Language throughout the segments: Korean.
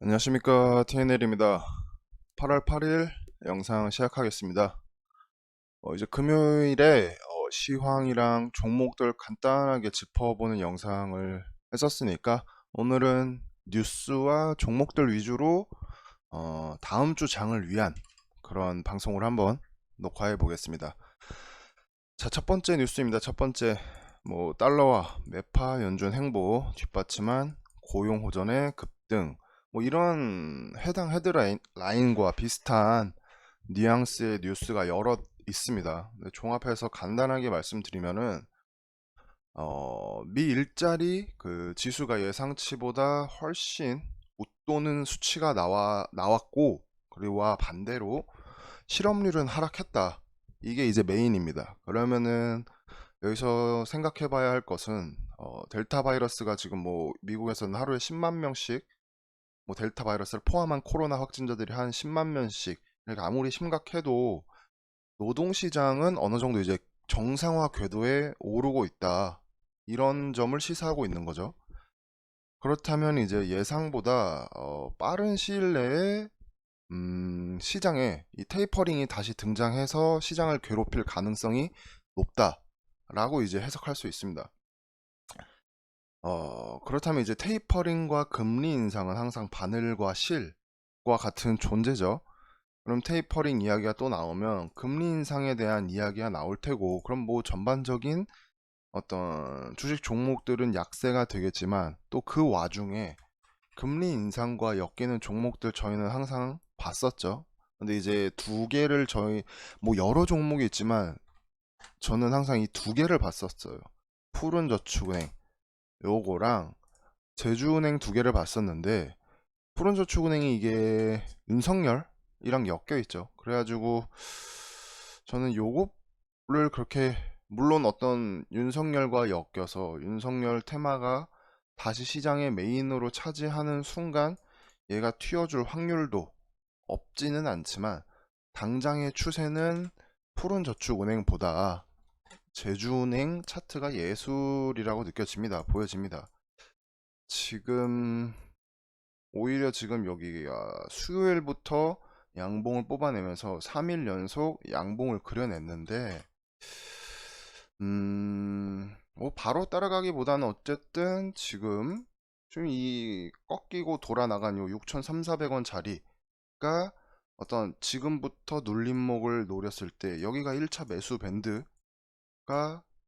안녕하십니까, TNL입니다. 8월 8일 영상 시작하겠습니다. 이제 금요일에 시황이랑 종목들 간단하게 짚어보는 영상을 했었으니까 오늘은 뉴스와 종목들 위주로 다음 주 장을 위한 그런 방송을 한번 녹화해 보겠습니다. 자, 첫 번째 뉴스입니다. 첫 번째, 달러와 매파 연준 행보 뒷받침한 고용 호전의 급등, 이런 해당 헤드라인과 비슷한 뉘앙스의 뉴스가 여러 있습니다. 근데 종합해서 간단하게 말씀드리면은 미 일자리 그 지수가 예상치보다 훨씬 웃도는 수치가 나왔고, 그리고 반대로 실업률은 하락했다. 이게 이제 메인입니다. 그러면은 여기서 생각해 봐야 할 것은 델타 바이러스가 지금 미국에서는 하루에 10만 명씩, 델타 바이러스를 포함한 코로나 확진자들이 한 10만 명씩, 그러니까 아무리 심각해도 노동시장은 어느 정도 이제 정상화 궤도에 오르고 있다. 이런 점을 시사하고 있는 거죠. 그렇다면 이제 예상보다 빠른 시일 내에 시장에 이 테이퍼링이 다시 등장해서 시장을 괴롭힐 가능성이 높다라고 이제 해석할 수 있습니다. 그렇다면 이제 테이퍼링과 금리 인상은 항상 바늘과 실과 같은 존재죠. 그럼 테이퍼링 이야기가 또 나오면 금리 인상에 대한 이야기가 나올 테고, 그럼 전반적인 어떤 주식 종목들은 약세가 되겠지만, 또 그 와중에 금리 인상과 엮이는 종목들 저희는 항상 봤었죠. 근데 이제 두 개를 여러 종목이 있지만 저는 항상 이 두 개를 봤었어요. 푸른저축은행 요거랑 제주은행 두 개를 봤었는데, 푸른저축은행이 이게 윤석열이랑 엮여 있죠. 그래가지고 저는 요거를 그렇게, 물론 어떤 윤석열과 엮여서 윤석열 테마가 다시 시장의 메인으로 차지하는 순간 얘가 튀어줄 확률도 없지는 않지만, 당장의 추세는 푸른저축은행보다 제주은행 차트가 예술이라고 느껴집니다. 보여집니다. 지금 오히려 지금 여기 수요일부터 양봉을 뽑아내면서 3일 연속 양봉을 그려냈는데, 바로 따라가기보다는 어쨌든 지금 좀 이 꺾이고 돌아 나간 요 6,300~400원 자리가 어떤 지금부터 눌림목을 노렸을 때 여기가 1차 매수 밴드가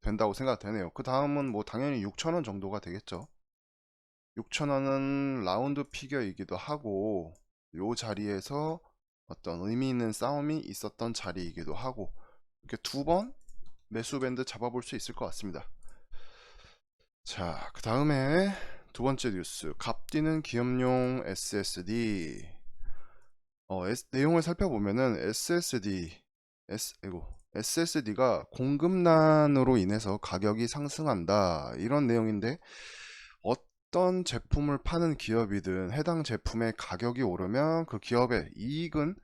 된다고 생각되네요. 그 다음은 당연히 6,000원 정도가 되겠죠. 6,000원은 라운드 피겨이기도 하고, 요 자리에서 어떤 의미 있는 싸움이 있었던 자리이기도 하고, 이렇게 두 번 매수 밴드 잡아볼 수 있을 것 같습니다. 자, 그 다음에 두 번째 뉴스, 값뛰는 기업용 SSD. 내용을 살펴보면은 SSD가 공급난으로 인해서 가격이 상승한다, 이런 내용인데, 어떤 제품을 파는 기업이든 해당 제품의 가격이 오르면 그 기업의 이익은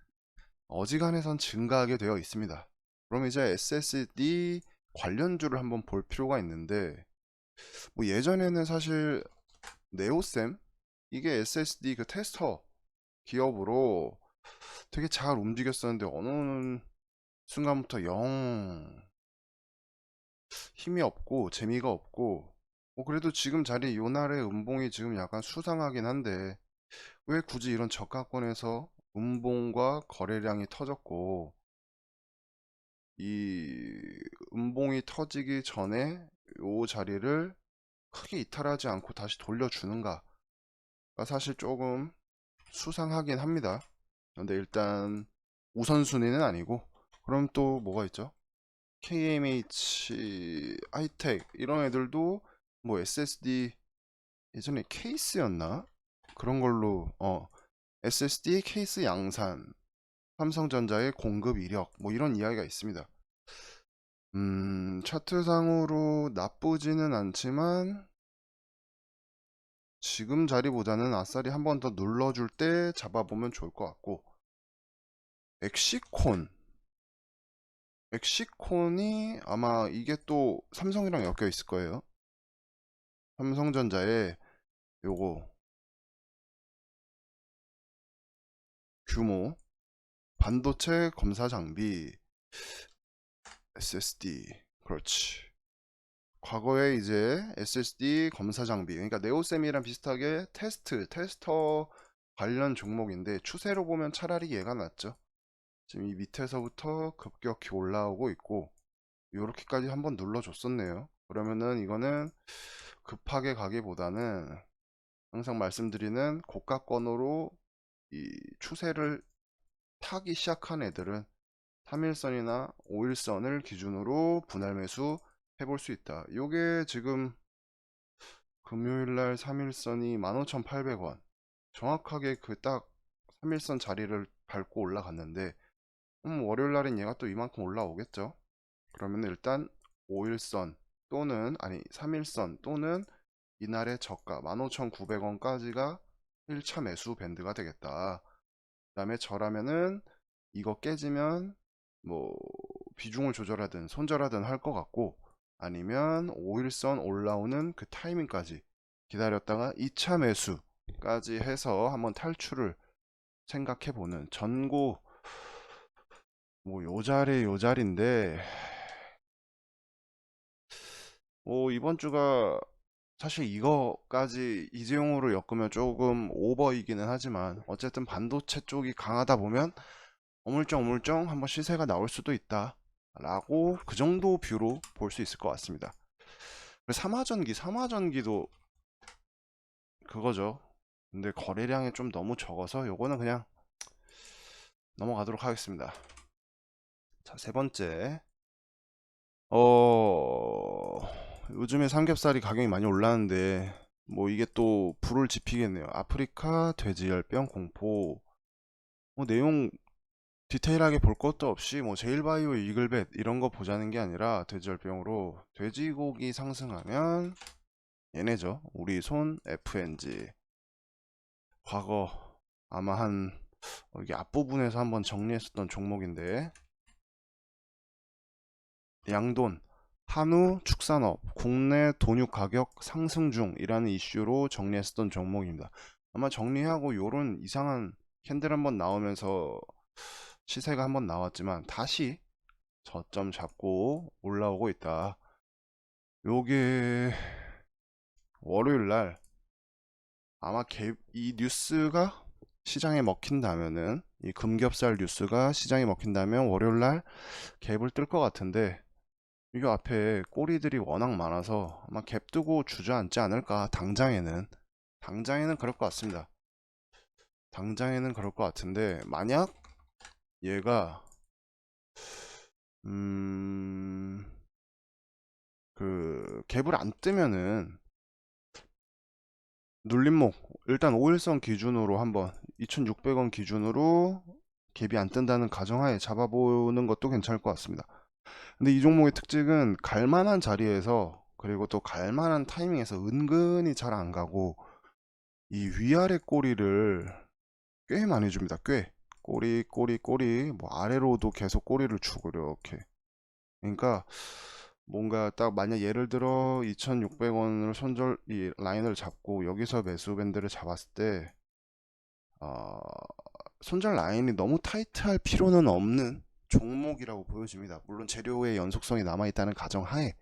어지간해선 증가하게 되어 있습니다. 그럼 이제 SSD 관련주를 한번 볼 필요가 있는데, 예전에는 사실 네오셈, 이게 SSD 그 테스터 기업으로 되게 잘 움직였었는데, 어느 순간부터 영 힘이 없고 재미가 없고, 그래도 지금 자리 요날의 음봉이 지금 약간 수상하긴 한데, 왜 굳이 이런 저가권에서 음봉과 거래량이 터졌고, 이 음봉이 터지기 전에 요 자리를 크게 이탈하지 않고 다시 돌려주는가가 사실 조금 수상하긴 합니다. 근데 일단 우선순위는 아니고, 그럼 또 뭐가 있죠? KMH, 하이텍 이런 애들도 SSD 예전에 케이스였나? 그런 걸로 SSD 케이스 양산, 삼성전자의 공급 이력, 이런 이야기가 있습니다. 차트상으로 나쁘지는 않지만 지금 자리보다는 아싸리 한 번 더 눌러줄 때 잡아보면 좋을 것 같고, 엑시콘 엑시콘이 아마 이게 또 삼성이랑 엮여 있을 거예요. 삼성전자에 요거 규모, 반도체 검사 장비, SSD. 그렇지. 과거에 이제 SSD 검사 장비, 그러니까 네오셈이랑 비슷하게 테스터 관련 종목인데 추세로 보면 차라리 얘가 낫죠. 지금 이 밑에서부터 급격히 올라오고 있고 요렇게까지 한번 눌러줬었네요. 그러면은 이거는 급하게 가기보다는 항상 말씀드리는 고가권으로 이 추세를 타기 시작한 애들은 3일선이나 5일선을 기준으로 분할 매수 해볼 수 있다. 요게 지금 금요일날 3일선이 15,800원, 정확하게 그 딱 3일선 자리를 밟고 올라갔는데 월요일날엔 얘가 또 이만큼 올라오겠죠. 그러면 일단 5일선 또는 아니 3일선 또는 이날의 저가 15,900원까지가 1차 매수 밴드가 되겠다. 그 다음에 저라면은 이거 깨지면 뭐 비중을 조절하든 손절하든 할 것 같고, 아니면 5일선 올라오는 그 타이밍까지 기다렸다가 2차 매수까지 해서 한번 탈출을 생각해보는 전고. 뭐 요 자리 요 자리인데 뭐 이번 주가 사실 이거까지 이재용으로 엮으면 조금 오버이기는 하지만 어쨌든 반도체 쪽이 강하다 보면 어물쩡 한번 시세가 나올 수도 있다 라고 그 정도 뷰로 볼 수 있을 것 같습니다. 삼화전기도 그거죠. 근데 거래량이 좀 너무 적어서 요거는 그냥 넘어가도록 하겠습니다. 자, 세 번째, 요즘에 삼겹살이 가격이 많이 올랐는데 뭐 이게 또 불을 지피겠네요. 아프리카 돼지열병 공포. 뭐 내용 디테일하게 볼 것도 없이 뭐 제일바이오 이글벳 이런 거 보자는 게 아니라 돼지열병으로 돼지고기 상승하면 얘네죠. 우리 손 FNG. 과거 아마 한 이게 앞부분에서 한번 정리했었던 종목인데, 양돈 한우 축산업 국내 돈육 가격 상승 중이라는 이슈로 정리했었던 종목입니다. 아마 정리하고 요런 이상한 캔들 한번 나오면서 시세가 한번 나왔지만 다시 저점 잡고 올라오고 있다. 요게 월요일날 아마 이 뉴스가 시장에 먹힌다면은, 이 금겹살 뉴스가 시장에 먹힌다면 월요일날 갭을 뜰 것 같은데, 이거 앞에 꼬리들이 워낙 많아서 아마 갭 뜨고 주저앉지 않을까. 당장에는 그럴 것 같습니다. 당장에는 그럴 것 같은데, 만약 얘가 그 갭을 안 뜨면은 눌림목, 일단 5일선 기준으로 한번 2,600원 기준으로 갭이 안 뜬다는 가정하에 잡아보는 것도 괜찮을 것 같습니다. 근데 이 종목의 특징은 갈만한 자리에서, 그리고 또 갈만한 타이밍에서 은근히 잘 안 가고 이 위아래 꼬리를 꽤 많이 줍니다. 꽤 꼬리 뭐 아래로도 계속 꼬리를 주고 이렇게. 그러니까 뭔가 딱 만약 예를 들어 2,600원을 손절 이 라인을 잡고 여기서 매수 밴드를 잡았을 때 어, 손절 라인이 너무 타이트할 필요는 없는 종목이라고 보여집니다. 물론 재료의 연속성이 남아있다는 가정하에,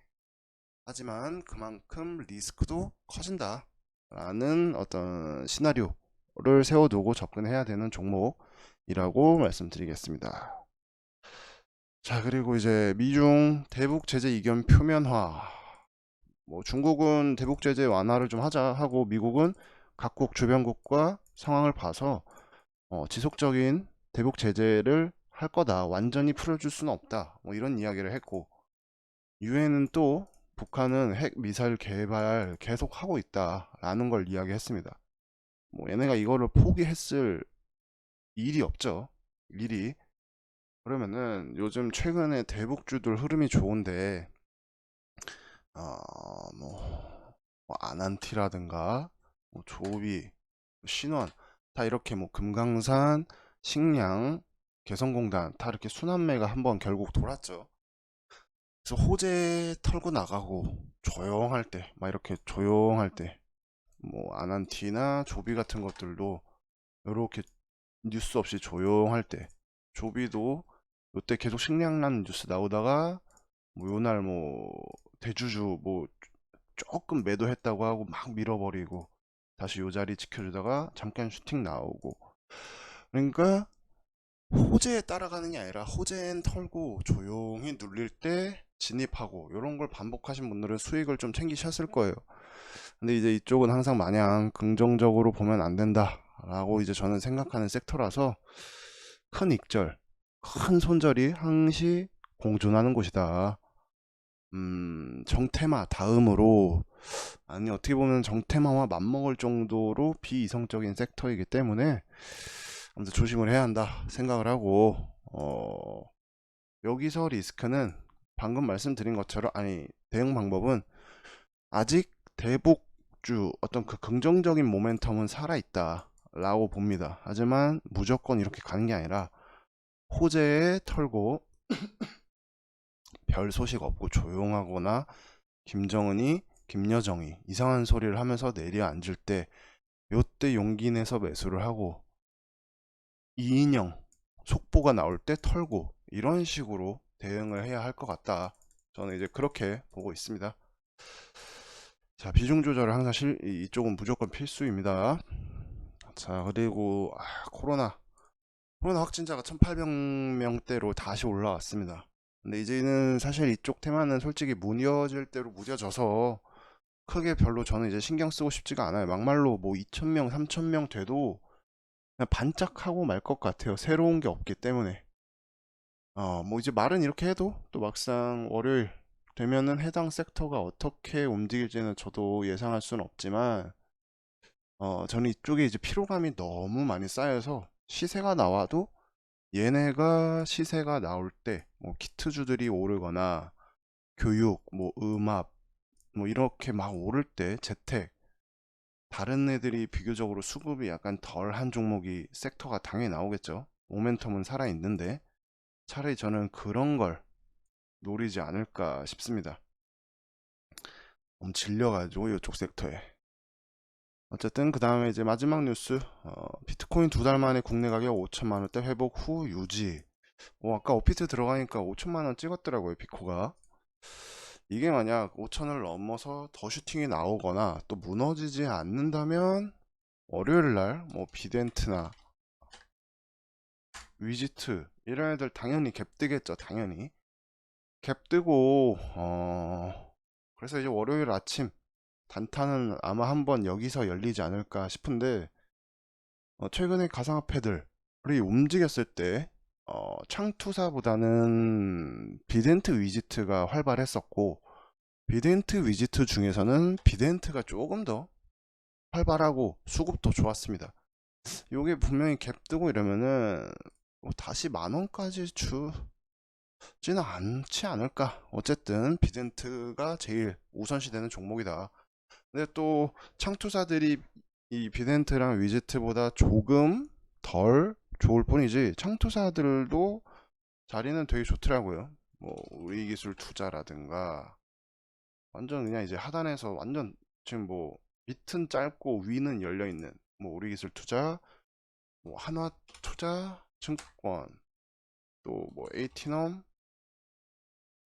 하지만 그만큼 리스크도 커진다 라는 어떤 시나리오를 세워두고 접근해야 되는 종목이라고 말씀드리겠습니다. 자, 그리고 이제 미중 대북 제재 이견 표면화. 뭐 중국은 대북 제재 완화를 좀 하자 하고 미국은 각국 주변국과 상황을 봐서 지속적인 대북 제재를 할 거다. 완전히 풀어줄 수는 없다. 뭐 이런 이야기를 했고, 유엔은 또 북한은 핵 미사일 개발 계속 하고 있다라는 걸 이야기했습니다. 뭐 얘네가 이거를 포기했을 일이 없죠. 일이. 그러면은 요즘 최근에 대북주들 흐름이 좋은데 뭐 아난티라든가 뭐 조비, 신원 다 이렇게 뭐 금강산, 식량, 개성공단 다 이렇게 순환매가 한번 결국 돌았죠. 그래서 호재 털고 나가고 조용할 때, 막 이렇게 조용할 때 뭐 아난티나 조비 같은 것들도 이렇게 뉴스 없이 조용할 때, 조비도 요때 계속 식량난 뉴스 나오다가 뭐 요날 뭐 대주주 뭐 조금 매도했다고 하고 막 밀어버리고 다시 요 자리 지켜주다가 잠깐 슈팅 나오고, 그러니까 호재에 따라가는 게 아니라 호재엔 털고 조용히 눌릴 때 진입하고, 이런 걸 반복하신 분들은 수익을 좀 챙기셨을 거예요. 근데 이제 이쪽은 항상 마냥 긍정적으로 보면 안 된다 라고 이제 저는 생각하는 섹터라서, 큰 익절, 큰 손절이 항시 공존하는 곳이다. 정테마 다음으로, 아니 어떻게 보면 정테마와 맞먹을 정도로 비이성적인 섹터이기 때문에 아무튼 조심을 해야 한다 생각을 하고, 여기서 리스크는 방금 말씀드린 것처럼, 아니 대응 방법은 아직 대북주 어떤 그 긍정적인 모멘텀은 살아있다 라고 봅니다. 하지만 무조건 이렇게 가는 게 아니라 호재에 털고 별 소식 없고 조용하거나 김여정이 이상한 소리를 하면서 내려앉을 때, 요때 용기 내서 매수를 하고 이인영 속보가 나올 때 털고, 이런 식으로 대응을 해야 할 것 같다. 저는 이제 그렇게 보고 있습니다. 자, 비중 조절을 항상 이쪽은 무조건 필수입니다. 자, 그리고 코로나 확진자가 1800명대로 다시 올라왔습니다. 근데 이제는 사실 이쪽 테마는 솔직히 무뎌질 대로 무뎌져서 크게 별로 저는 이제 신경 쓰고 싶지가 않아요. 막말로 뭐 2000명 3000명 돼도 그냥 반짝하고 말 것 같아요. 새로운 게 없기 때문에. 뭐 이제 말은 이렇게 해도 또 막상 월요일 되면은 해당 섹터가 어떻게 움직일지는 저도 예상할 수는 없지만, 저는 이쪽에 이제 피로감이 너무 많이 쌓여서 시세가 나와도, 얘네가 시세가 나올 때 뭐 키트주들이 오르거나 교육, 뭐 음압, 뭐 이렇게 막 오를 때 재택, 다른 애들이 비교적으로 수급이 약간 덜한 종목이 섹터가 당연히 나오겠죠. 모멘텀은 살아있는데 차라리 저는 그런 걸 노리지 않을까 싶습니다. 너무 질려가지고 이쪽 섹터에. 어쨌든 그 다음에 이제 마지막 뉴스, 비트코인 2달 만에 국내 가격 5천만원대 회복 후 유지. 아까 오피트 들어가니까 5천만원 찍었더라고요, 비코가. 이게 만약 5천을 넘어서 더 슈팅이 나오거나 또 무너지지 않는다면 월요일날 뭐 비덴트나 위지트 이런 애들 당연히 갭 뜨겠죠. 당연히 갭 뜨고, 그래서 이제 월요일 아침 단타는 아마 한번 여기서 열리지 않을까 싶은데, 최근에 가상화폐들이 움직였을 때 창투사보다는 비덴트 위지트가 활발했었고, 비덴트 위지트 중에서는 비덴트가 조금 더 활발하고 수급도 좋았습니다. 요게 분명히 갭 뜨고 이러면은 다시 만원까지 주지는 않지 않을까. 어쨌든 비덴트가 제일 우선시되는 종목이다. 근데 또 창투사들이 이 비덴트랑 위지트보다 조금 덜 좋을 뿐이지, 창투사들도 자리는 되게 좋더라고요. 뭐 우리기술 투자라든가, 완전 그냥 이제 하단에서 완전 지금 뭐 밑은 짧고 위는 열려 있는 뭐 우리기술 투자, 뭐 한화투자 증권, 또 뭐 에이티넘,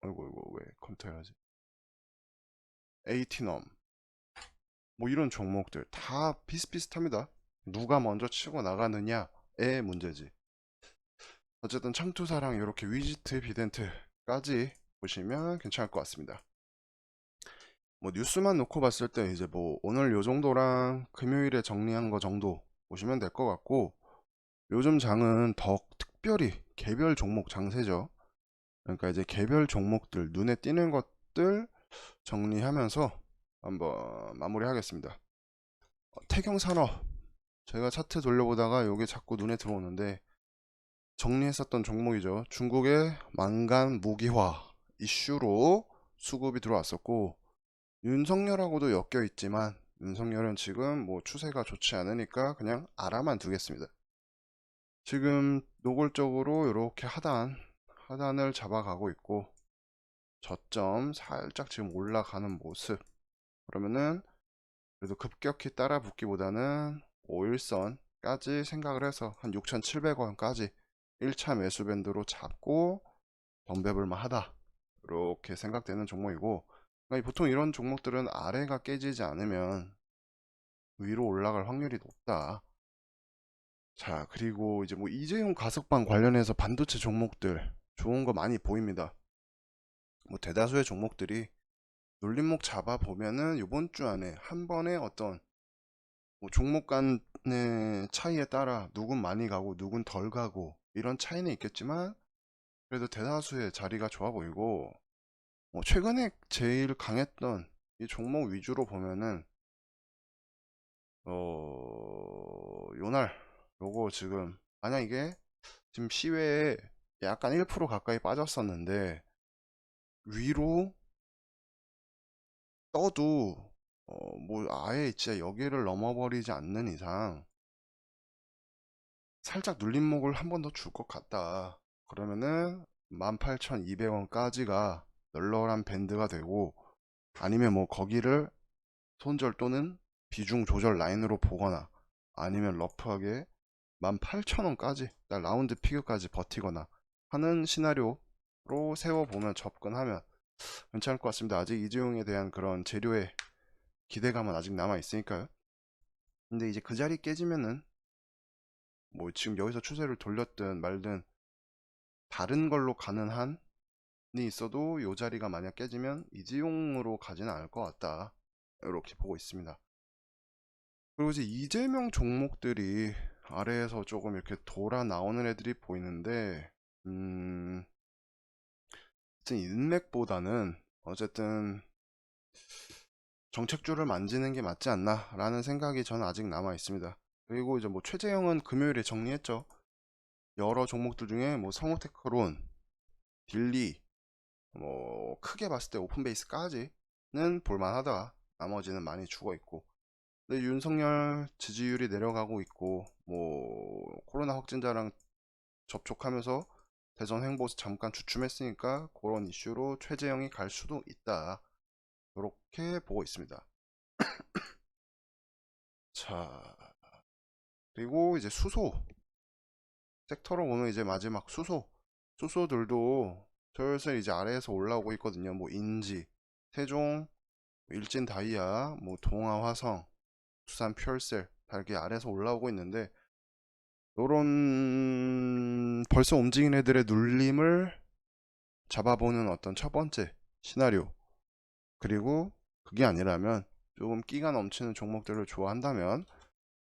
아이고 이거 왜 컴퓨터야지, 에이티넘, 뭐 이런 종목들 다 비슷비슷합니다. 누가 먼저 치고 나가느냐의 문제지. 어쨌든 창투사랑 이렇게 위지트, 비덴트까지 보시면 괜찮을 것 같습니다. 뭐 뉴스만 놓고 봤을 때 이제 뭐 오늘 요 정도랑 금요일에 정리한 거 정도 보시면 될 것 같고, 요즘 장은 더 특별히 개별 종목 장세죠. 그러니까 이제 개별 종목들 눈에 띄는 것들 정리하면서 한번 마무리하겠습니다. 태경산업, 제가 차트 돌려보다가 요게 자꾸 눈에 들어오는데 정리했었던 종목이죠. 중국의 망간 무기화 이슈로 수급이 들어왔었고, 윤석열하고도 엮여 있지만 윤석열은 지금 뭐 추세가 좋지 않으니까 그냥 알아만 두겠습니다. 지금 노골적으로 이렇게 하단을 잡아가고 있고, 저점 살짝 지금 올라가는 모습. 그러면은 그래도 급격히 따라 붙기보다는 5일선 까지 생각을 해서 한 6,700원까지 1차 매수 밴드로 잡고 덤벼볼만 하다, 이렇게 생각되는 종목이고, 그러니까 보통 이런 종목들은 아래가 깨지지 않으면 위로 올라갈 확률이 높다. 자, 그리고 이제 뭐 이재용 가석방 관련해서 반도체 종목들 좋은 거 많이 보입니다. 뭐 대다수의 종목들이 눌림목 잡아 보면은 이번 주 안에 한 번에 어떤 뭐 종목 간의 차이에 따라 누군 많이 가고 누군 덜 가고 이런 차이는 있겠지만, 그래도 대다수의 자리가 좋아 보이고, 최근에 제일 강했던 이 종목 위주로 보면은 요날 요거 지금 만약 이게 지금 시외에 약간 1% 가까이 빠졌었는데 위로 떠도 뭐 아예 진짜 여기를 넘어버리지 않는 이상 살짝 눌림목을 한 번 더 줄 것 같다, 그러면은 18,200원까지가 널널한 밴드가 되고, 아니면 뭐 거기를 손절 또는 비중 조절 라인으로 보거나, 아니면 러프하게 18,000원까지 라운드 피겨까지 버티거나 하는 시나리오로 세워보면, 접근하면 괜찮을 것 같습니다. 아직 이재용에 대한 그런 재료의 기대감은 아직 남아 있으니까요. 근데 이제 그 자리 깨지면은 뭐 지금 여기서 추세를 돌렸든 말든 다른 걸로 가는 한이 있어도 요 자리가 만약 깨지면 이재용으로 가지는 않을 것 같다, 이렇게 보고 있습니다. 그리고 이제 이재명 종목들이 아래에서 조금 이렇게 돌아 나오는 애들이 보이는데, 인맥보다는 어쨌든 정책줄을 만지는 게 맞지 않나 라는 생각이 저는 아직 남아 있습니다. 그리고 이제 뭐 최재형은 금요일에 정리했죠. 여러 종목들 중에 뭐 성우테크론, 딜리, 뭐 크게 봤을 때 오픈베이스까지는 볼만하다, 나머지는 많이 죽어 있고. 근데 윤석열 지지율이 내려가고 있고, 뭐 코로나 확진자랑 접촉하면서 대선 행보 잠깐 주춤했으니까 그런 이슈로 최재형이 갈 수도 있다, 이렇게 보고 있습니다. 자, 그리고 이제 수소 섹터로 보면 이제 마지막 수소들도 슬슬 이제 아래에서 올라오고 있거든요. 뭐 인지, 세종, 일진 다이아, 뭐 동아화성, 수산 퓨얼셀 다 이렇게 아래에서 올라오고 있는데, 요런 벌써 움직인 애들의 눌림을 잡아보는 어떤 첫 번째 시나리오, 그리고 그게 아니라면 조금 끼가 넘치는 종목들을 좋아한다면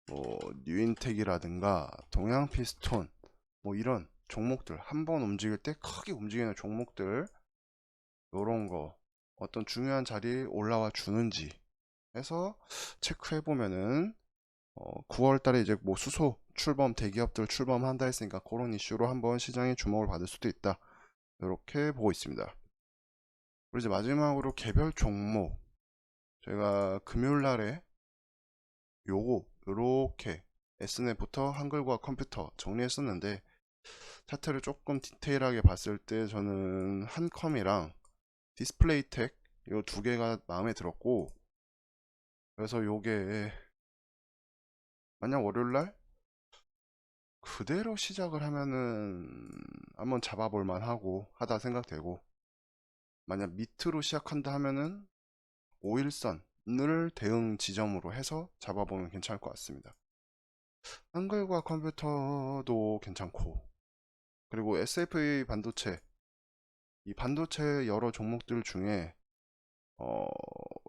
뭐 뉴인텍이라든가 동양피스톤, 뭐 이런 종목들, 한 번 움직일 때 크게 움직이는 종목들, 요런 거 어떤 중요한 자리에 올라와 주는지 해서 체크해 보면은 9월 달에 이제 뭐 수소 출범, 대기업들 출범한다 했으니까 그런 이슈로 한번 시장에 주목을 받을 수도 있다, 이렇게 보고 있습니다. 그리고 이제 마지막으로 개별 종목, 제가 금요일 날에 요렇게 S넷부터 한글과 컴퓨터 정리했었는데, 차트를 조금 디테일하게 봤을 때 저는 한컴이랑 디스플레이텍 요 두 개가 마음에 들었고, 그래서 요게 만약 월요일날 그대로 시작을 하면은 한번 잡아볼 만하고 하다 생각되고, 만약 밑으로 시작한다 하면은 5일선을 대응 지점으로 해서 잡아보면 괜찮을 것 같습니다. 한글과 컴퓨터도 괜찮고, 그리고 SFA 반도체, 이 반도체 여러 종목들 중에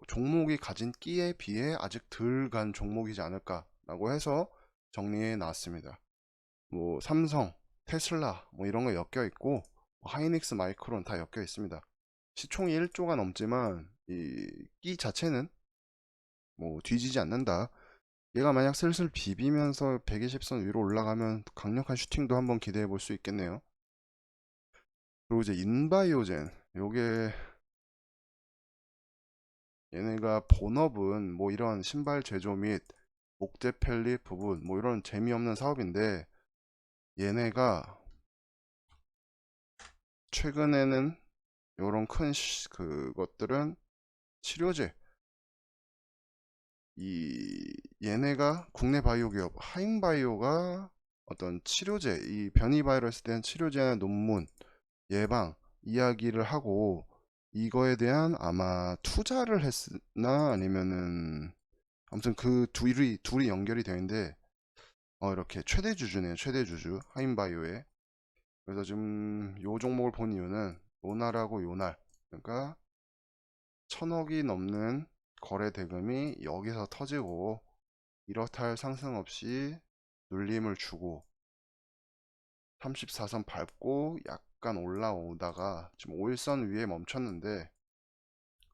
종목이 가진 끼에 비해 아직 덜 간 종목이지 않을까라고 해서 정리해 놨습니다. 뭐 삼성, 테슬라 뭐 이런 거 엮여 있고, 하이닉스, 마이크론 다 엮여 있습니다. 시총이 1조가 넘지만 이 끼 자체는 뭐 뒤지지 않는다. 얘가 만약 슬슬 비비면서 120선 위로 올라가면 강력한 슈팅도 한번 기대해 볼 수 있겠네요. 그리고 이제 인바이오젠, 요게 얘네가 본업은 뭐 이런 신발 제조 및 목재 편립 부분, 뭐 이런 재미없는 사업인데, 얘네가 최근에는 이런 큰 그것들은 치료제, 얘네가 국내 바이오 기업 하임바이오가 어떤 치료제, 이 변이 바이러스에 대한 치료제 논문 예방 이야기를 하고 이거에 대한 아마 투자를 했나 아니면은 아무튼 그 둘이 연결이 되는데 이렇게 최대 주주네요. 최대 주주 하임바이오의. 그래서 지금 요 종목을 본 이유는 요날하고 요날, 그러니까 1000억이 넘는 거래 대금이 여기서 터지고 이렇다 할 상승 없이 눌림을 주고 34선 밟고 약간 올라오다가 지금 5일선 위에 멈췄는데,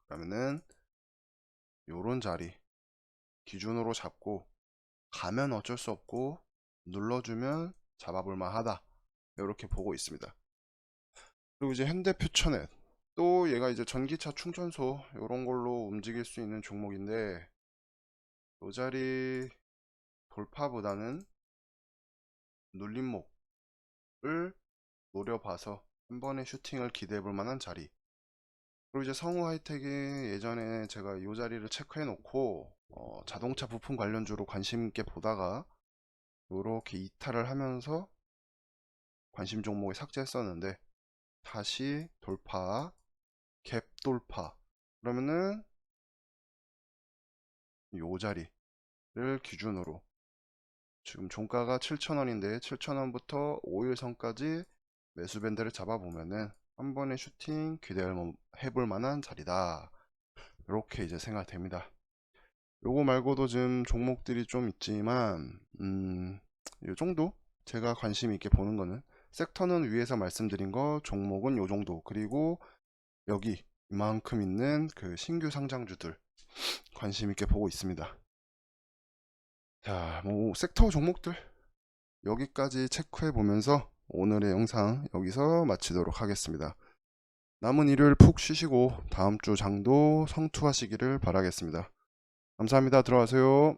그러면은 요런 자리 기준으로 잡고 가면 어쩔 수 없고 눌러주면 잡아볼 만하다, 이렇게 보고 있습니다. 그리고 이제 현대퓨처넷, 또 얘가 이제 전기차 충전소 이런 걸로 움직일 수 있는 종목인데 요 자리 돌파보다는 눌림목을 노려봐서 한 번의 슈팅을 기대해 볼 만한 자리. 그리고 이제 성우 하이텍이 예전에 제가 이 자리를 체크해 놓고 자동차 부품 관련주로 관심 있게 보다가 이렇게 이탈을 하면서 관심 종목에 삭제했었는데 다시 돌파, 갭 돌파, 그러면은 요 자리를 기준으로 지금 종가가 7,000원인데 7,000원부터 5일선까지 매수 밴드를 잡아보면은 한 번의 슈팅 기대해볼 만한 자리다, 이렇게 이제 생각됩니다. 요거 말고도 지금 종목들이 좀 있지만 요 정도 제가 관심 있게 보는 거는, 섹터는 위에서 말씀드린 거, 종목은 요 정도, 그리고 여기 이만큼 있는 그 신규 상장주들 관심 있게 보고 있습니다. 자, 뭐 섹터 종목들 여기까지 체크해 보면서 오늘의 영상 여기서 마치도록 하겠습니다. 남은 일요일 푹 쉬시고 다음 주 장도 성투하시기를 바라겠습니다. 감사합니다. 들어가세요.